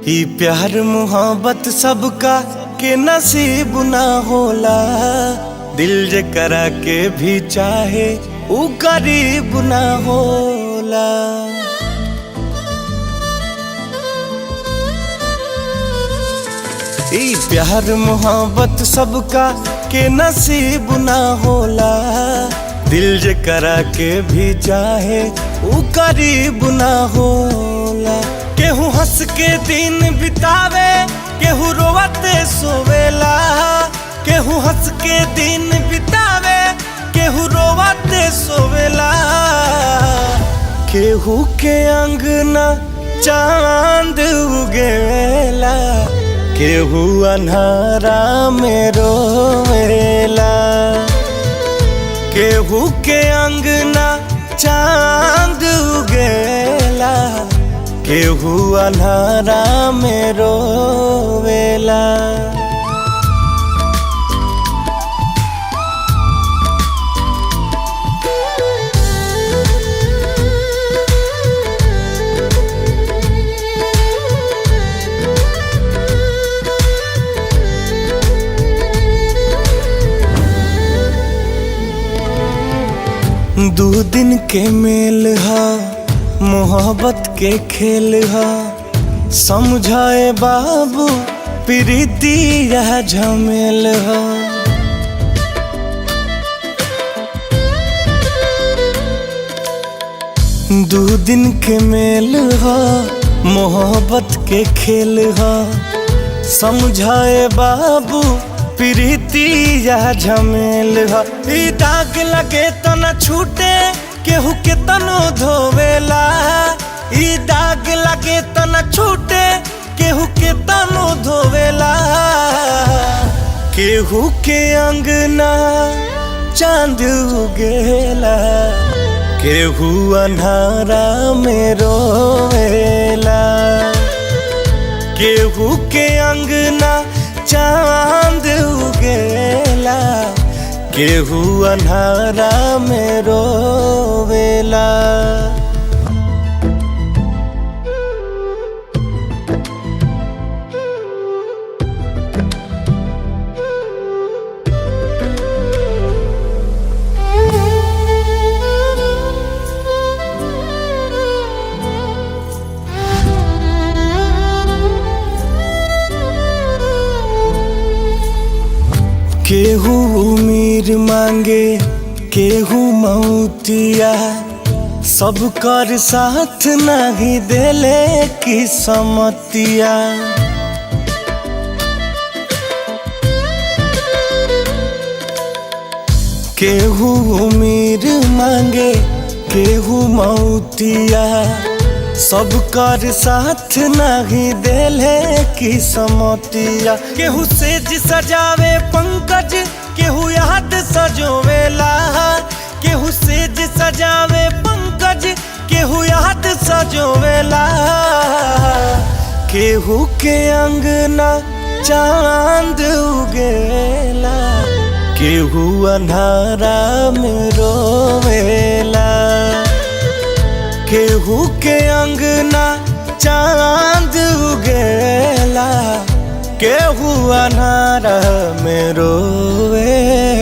ई प्यार मोहब्बत सबका के नसीब ना होला। दिल जे करा के भी चाहे ऊ करीब ना होला। ई प्यार मोहब्बत सबका के नसीब ना होला। दिल जे करा के भी चाहे ऊ करीब ना होला। केहू हंस के दिन बितावे, केहू रोवते सोवेला। केहू हंस के दिन बितावे, केहू रोवते सोवेला। केहू के अंगना चांद उगेला, केहू अन्हारा में रोवेला। केहू के अंगना चांद उगेला, केहू अन्हारा में रोवेला। दो दिन के मेल हा, मोहब्बत के खेल हा। समझाए बाबू प्रीति यह झमेल हा। दो दिन के मेल हा, मोहब्बत के खेल हा। समझाए बाबू प्रीति यह झमेल हा। ई दाग लगे तो न छूटे, केहू के तनो धोवेला। ई दाग लगे तो न छूटे, केहू के तनो धोवेला। केहू के अंगना चांद उगेला, केहू अन्हारा में रोवेला। केहू के अंगना चांद उगेला, केहू अन्हारा में रोवेला। केहू उम्मीद मांगे, केहू मौतिया। सब कर साथ नहीं देले किस्मतिया। केहू उम्मीद मांगे, केहू मौतिया। सब कर साथ नहीं देले किस्मतिया। केहू सेज सजावे पंकज, केहू याद सजोवेला। केहू सेज सजावे पंकज, केहू याद सजोवेला। केहू के अंगना चांद उगेला, केहू अन्हारा में रोवेला। केहू के अंगना चांद उगेला, केहू अन्हारा में रोवेला।